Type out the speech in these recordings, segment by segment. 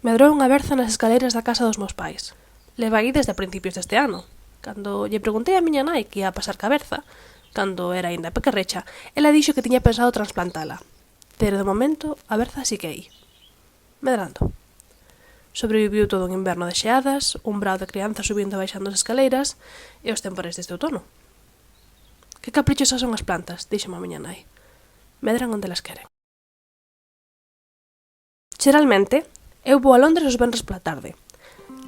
Medrou unha berza nas escaleiras da casa dos meus pais. Leva aí desde a principios deste ano. Cando lle preguntei a miña nai que ia pasar ca berza, cando era aínda pequerrecha, ela dixo que tiña pensado trasplantala. Pero de momento a berza sí que aí. Medrando. Sobreviviu todo un inverno de xeadas, un brao de crianza subindo e baixando as escaleiras e os temporais deste outono. Que caprichosas son as plantas, díxome a miña nai. Medran onde las queren. Xeralmente, eu vou a Londres os venres pola tarde.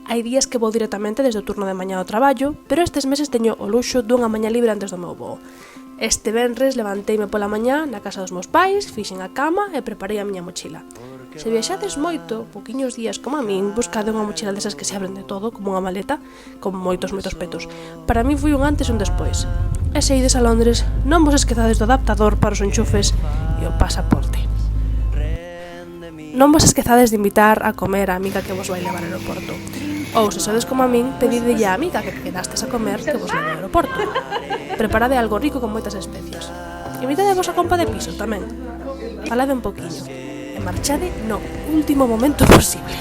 Hai días que vou directamente desde o turno de mañá ao traballo, pero estes meses teño o luxo dunha mañá libre antes do meu voo. Este venres levanteime pola mañá na casa dos meus pais, fixen a cama e preparei a miña mochila. Se viaxades moito, pouquiños días como a min, buscade unha mochila desas que se abren de todo, como unha maleta, con moitos petos. Para mí foi un antes e un despois. E se ides a Londres, non vos esquezades do adaptador para os enchufes e o pasaporte. Non vos esquezades de invitar a comer a amiga que vos vai levar ao aeroporto. Ou, se sodes como a min, pedidelle a amiga que quedastes a comer que vos leve ao aeroporto. Preparade algo rico con moitas especias. Invitade a vosa compa de piso tamén. Falade un poquinho. E marchade no último momento posible.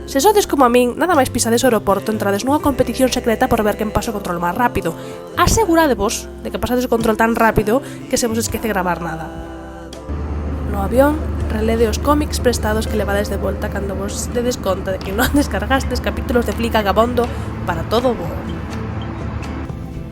Se sodes como a min, nada máis pisades o aeroporto, entrades nunha competición secreta por ver quen pasa o control máis rápido. Aseguradevos de que pasades o control tan rápido que se vos esquece gravar nada. No avión, relede os cómics prestados que levades de volta cando vos dedes conta de que non descargastes capítulos de Flick Agabondo para todo o voo.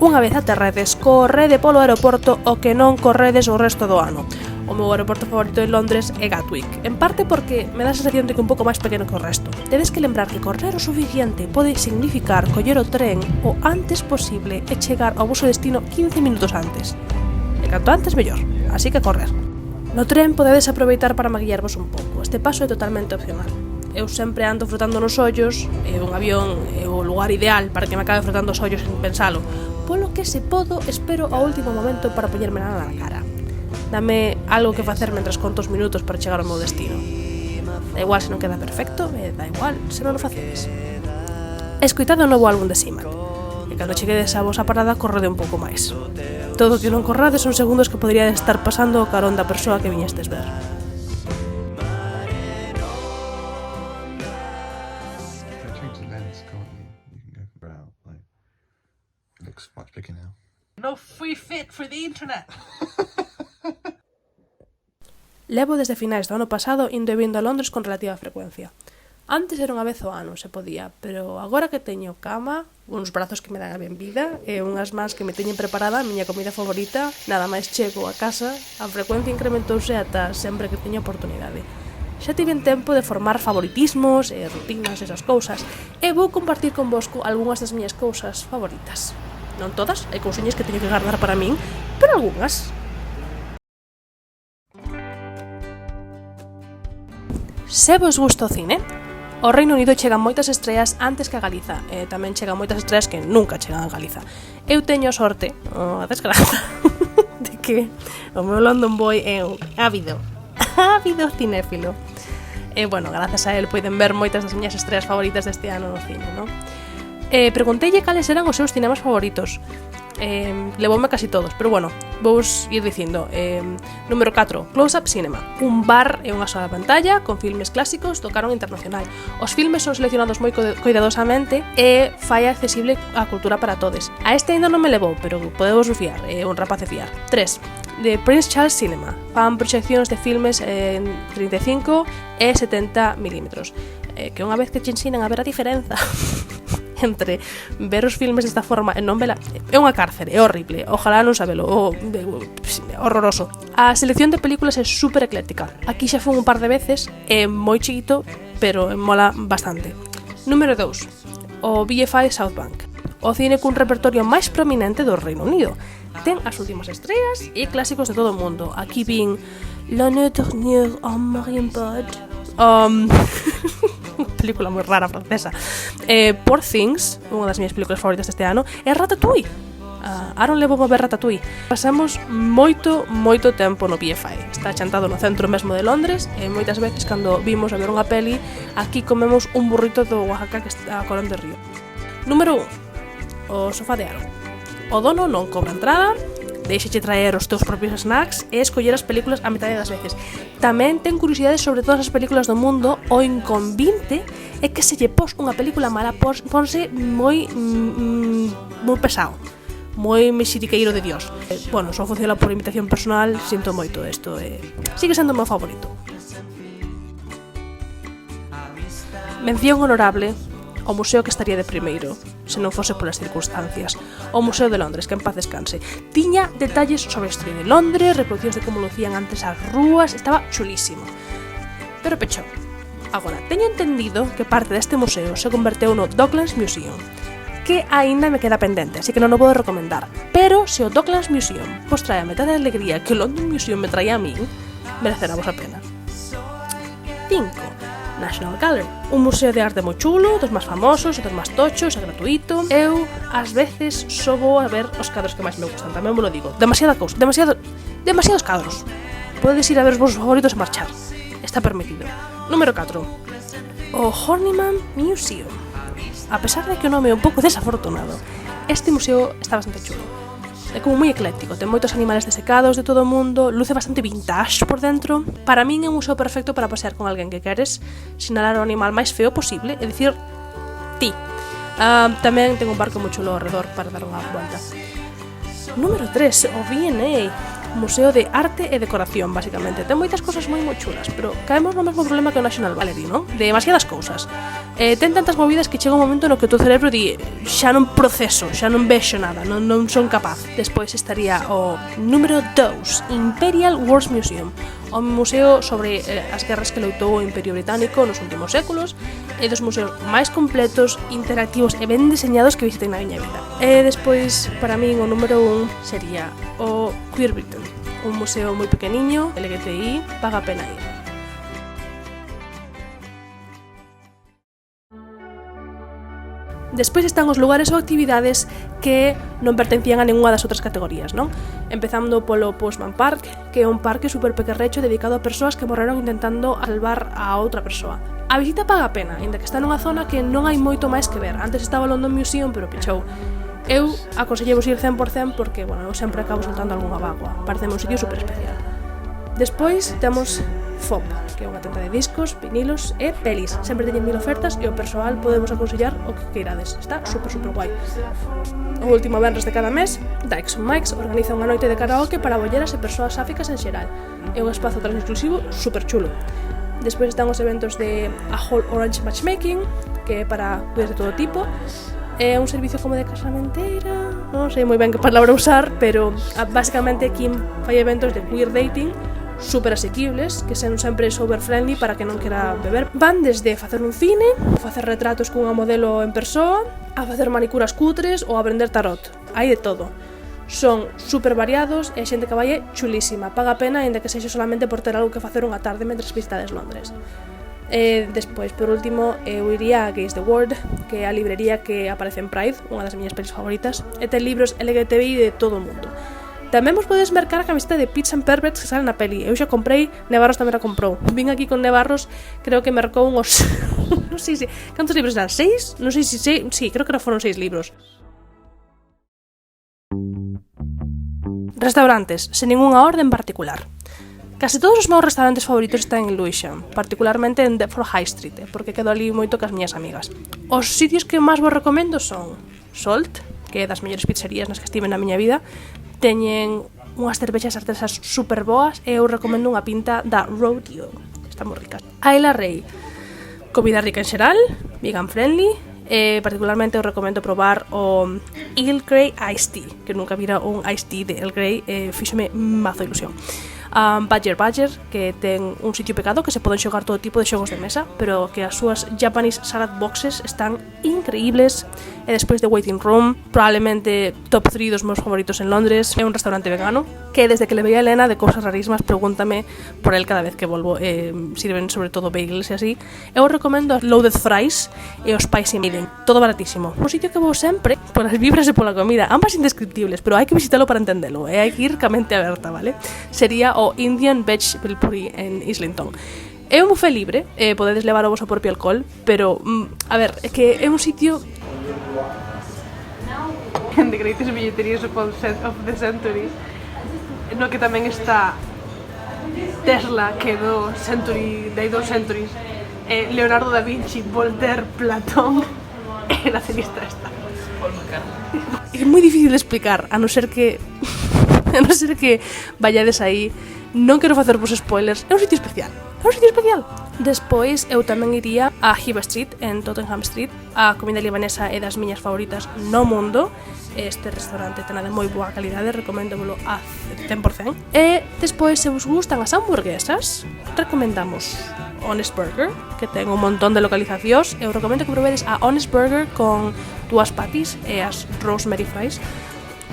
Unha vez aterredes, correde polo aeroporto o que non corredes o resto do ano. O meu aeroporto favorito en Londres é Gatwick, en parte porque me dá a sensación de que é un pouco máis pequeno que o resto. Tedes que lembrar que correr o suficiente pode significar coller o tren o antes posible e chegar ao vosso destino 15 minutos antes. E canto antes, mellor, así que correr. No tren podedes aproveitar para maquillarvos un pouco. Este paso é totalmente opcional. Eu sempre ando frotando nos ollos, e un avión é o lugar ideal para que me acabe frotando os ollos sen pensalo. Polo que se podo, espero ao último momento para poñerme nada na cara. Dame algo que facer mentras conto os minutos para chegar ao meu destino. Da igual se non queda perfecto, e da igual se non o facedes. Escoitade o novo álbum de Seaman, e cando cheguedes a vosa parada, correde un pouco máis. Todo o que non corrades son segundos que podría estar pasando o carón da persoa que viñestes ver. No free fit for the internet. Levo desde finais do ano pasado indo e vindo a Londres con relativa frecuencia. Antes era unha vez ao ano, se podía, pero agora que teño cama, uns brazos que me dan a benvida e unhas mans que me teñen preparada a miña comida favorita, nada máis chego a casa, a frecuencia incrementouse ata sempre que teño oportunidade. Xa tiven tempo de formar favoritismos e rutinas e esas cousas, e vou compartir convosco algunhas das miñas cousas favoritas. Non todas, hai cousiñas que teño que guardar para min, pero algunhas. Se vos gusta o cine, ao Reino Unido chegan moitas estreas antes que a Galiza, e tamén chegan moitas estreas que nunca chegan a Galiza. Eu teño a sorte, a desgraza, de que o meu London Boy é un ávido cinéfilo. E, bueno, grazas a él poden ver moitas das miñas estreas favoritas deste ano no cine, non? Pregunteille cales eran os seus cinemas favoritos. Levoume casi todos, pero bueno, vous ir dicindo. Número 4, Close Up Cinema, un bar e unha sola pantalla con filmes clásicos do canon internacional. Os filmes son seleccionados moi cuidadosamente e fai accesible a cultura para todos. A este ainda non me levou, pero podemos fiar, é un rapaz de fiar. 3, The Prince Charles Cinema, fan proxeccións de filmes en 35 e 70 milímetros, que unha vez que te ensinan a ver a diferenza entre ver os filmes desta forma e non vela, é unha cárcere, é horrible, ojalá non sabelo, horroroso. A selección de películas é super ecléctica. Aquí xa fun un par de veces, é moi chiquito, pero mola bastante. Número 2, o BFI South Bank, o cine cun repertorio máis prominente do Reino Unido. Ten as últimas estreas e clásicos de todo o mundo. Aquí vin L'Année dernière en Marienbad, película moi rara francesa, Poor Things, unha das miñas películas favoritas deste ano, e Ratatouille. Aaron levou a ver Ratatouille. Pasamos moito tempo no BFI. Está chantado no centro mesmo de Londres, e moitas veces cando vimos a ver unha peli, aquí comemos un burrito do Oaxaca que está a Colón de Río. Número 1, o sofá de Aaron. O dono non cobra entrada, Deixache traer os teus propios snacks e escoller as películas a metade das veces. Tamén ten curiosidades sobre todas as películas do mundo. O inconvinte é que se lle pos unha película mala ponse moi pesado, moi mexeriqueiro de Dios. Bueno, só funciona por imitación personal, sinto moito isto, sigue sendo o meu favorito. Mención honorable ao museo que estaría de primeiro, se non fose polas circunstancias. O Museo de Londres, que en paz descanse. Tiña detalles sobre a historia de Londres, reproduccións de como lucían antes as rúas, estaba chulísimo. Pero pechou. Agora, teño entendido que parte deste museo se converteu no Docklands Museum, que aínda me queda pendente, así que non o podo recomendar. Pero se o Docklands Museum vos trae a metade de alegría que o London Museum me traía a min, merecerá vos a pena. 5. National Gallery, un museo de arte moi chulo, dos máis famosos, dos máis tochos, é gratuito. Eu, ás veces, só vou a ver os cadros que máis me gustan, tamén vos lo digo. Demasiados cadros. Podedes ir a ver os vosos favoritos e marchar. Está permitido. Número 4. O Horniman Museum. A pesar de que o nome é un pouco desafortunado, este museo está bastante chulo. É como moi ecléctico, ten moitos animales desecados de todo o mundo, luce bastante vintage por dentro. Para min é un museo perfecto para pasear con alguén que queres, sinalar o animal máis feo posible, é dicir, ti. Tamén ten un barco moi chulo ao redor para dar unha volta. Número 3, o V&A, Museo de Arte e Decoración, basicamente. Ten moitas cousas moi chulas, pero caemos no mesmo problema que o National Gallery, non? Demasiadas cousas. Ten tantas movidas que chega un momento no que o teu cerebro di xa non proceso, xa non vexo nada, non son capaz. Despois estaría o número 2, Imperial Wars Museum, o museo sobre as guerras que loitou o Imperio Británico nos últimos séculos, e dos museos máis completos, interactivos e ben diseñados que visitei na miña vida. E despois, para min, o número 1 sería o Queer Britain, un museo moi pequeniño, LGTBI, paga a pena ir. Despois están os lugares ou actividades que non pertencían a ninguna das outras categorías, non? Empezando polo Postman Park, que é un parque super pequerrecho dedicado a persoas que morreron intentando salvar a outra persoa. A visita paga a pena, ainda que está nunha zona que non hai moito máis que ver. Antes estaba o London Museum, pero pechou. Eu aconsellevos ir 100% porque, bueno, eu sempre acabo soltando algunha bagua. Pareceme un sitio super especial. Despois temos FOP, que é unha tenda de discos, vinilos e pelis. Sempre teñen 1000 ofertas e o persoal podemos aconsellar o que queirades. Está super guai. O último venres de cada mes, Dykes on Mikes organiza unha noite de karaoke para bolleras e persoas sáficas en xeral. É un espazo trans exclusivo super chulo. Despois están os eventos de A Whole Orange Matchmaking, que é para cuidas de todo tipo. É un servicio como de casamenteira, non sei moi ben que palabra usar, pero basicamente aquí fai eventos de queer dating super asequibles, que sen sempre sober friendly para que non quera beber. Van desde facer un cine, facer retratos cunha modelo en persoa, a facer manicuras cutres ou a vender tarot. Hai de todo. Son super variados e a xente que vai é chulísima. Paga a pena, ainda que sexa solamente por ter algo que facer unha tarde mentres visitades Londres. Despois, por último, eu iría a Against the World, que é a librería que aparece en Pride, unha das miñas pelis favoritas, e ten libros LGTBI de todo o mundo. Tamén vos podedes mercar a camiseta de Pits and Perverts que sale na peli. Eu xa comprei, Nevarros tamén a comprou. Vin aquí con Nevarros, creo que mercou uns... non sei se... Cantos libros eran? 6? Non sei se... Sí, creo que foron 6 libros. Restaurantes, sen ningunha orde en particular. Case todos os meus restaurantes favoritos están en Lewisham, particularmente en Deptford High Street, porque quedo ali moito cas miñas amigas. Os sitios que máis vos recomendo son Salt, que é das mellores pizzerías nas que estive na miña vida. Teñen unhas cervexas artesas super boas e eu recomendo unha pinta da Rodeo, están moi ricas. Isla Ray, comida rica en xeral, vegan friendly, e particularmente eu recomendo probar o Earl Grey Iced Tea, que nunca vira un Iced Tea de Earl Grey, fíxome mazo ilusión. Badger, que ten un sitio pecado que se poden xogar todo tipo de xogos de mesa, pero que as súas Japanese salad boxes están increíbles. E despois de Waiting Room, probablemente top 3 dos meus favoritos en Londres, é un restaurante vegano que desde que le veía a Elena de cousas rarísimas pregúntame por el cada vez que volvo. Sirven sobre todo bagels e así. Eu recomendo as Loaded Fries e os Spicy Maiden, todo baratísimo. Un sitio que vou sempre polas vibras e pola comida, ambas indescriptibles, pero hai que visitalo para entendelo, e hai que ir ca mente aberta, vale? Sería o Indian Vegetable Puri en Islington. É un buffet libre, podedes levar o voso propio alcohol, pero, a ver, é que é un sitio... And the greatest billeteries of the century. no que tamén está Tesla, que do Century, de 2 centuries, Leonardo da Vinci, Voltaire, Platón e la cenista esta. É moi difícil de explicar, a non ser que vayades aí. Non quero facer vos spoilers, é un sitio especial. Despois eu tamén iría a Hiba Street, en Tottenham Street. A comida libanesa é das miñas favoritas no mundo. Este restaurante ten de moi boa calidade, recoméndovolo a 100%. E despois, se vos gustan as hamburguesas, recomendamos Honest Burger, que ten un montón de localizacións. Eu recomendo que probedes a Honest Burger con 2 patties e as rosemary fries.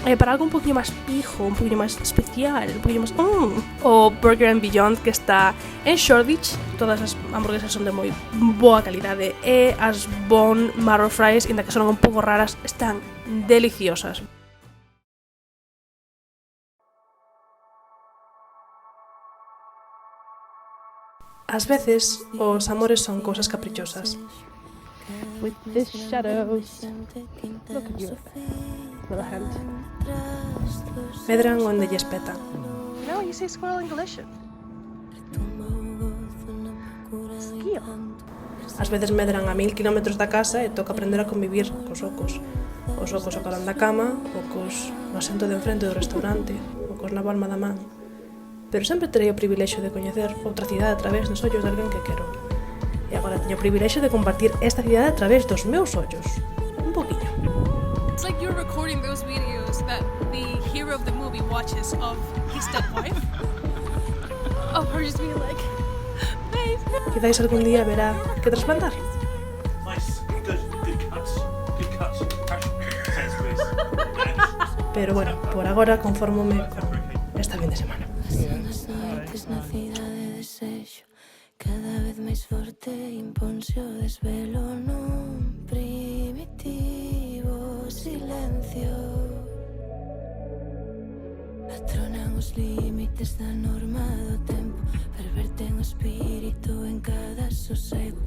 Para algo un poquinho máis pijo, un poquinho máis especial, un poquinho máis... O Burger and Beyond, que está en Shoreditch. Todas as hamburguesas son de moi boa calidade. E as Bone Marrow Fries, ainda que son un pouco raras, están deliciosas. Ás veces, os amores son cousas caprichosas. With this shadows. Look at you. Little hand. Medran onde lles peta. No, you say squirrel in Galician. Skill. Ás veces medran a 1000 km da casa e toca aprender a convivir cos ocos. Os ocos ao carón da cama, ocos no asento de enfrente do restaurante, ocos na palma da man. Pero sempre terei o privilexio de coñecer outra cidade a través dos ollos de alguén que quero. E agora teño o privilexio de compartir esta cidade a través dos meus ollos. Un poquinho. It's like you're recording those videos that the hero of the movie watches of his dead wife. Of her just being like, babe. Quizais algún día verá que trasplantar. Nice, good cuts. Sense, Pero bueno, por agora confórmome con esta fin de semana. Cada vez máis forte imponse o desvelo nun primitivo silencio. Atronan os límites da norma do tempo, perverten o espírito en cada sosego.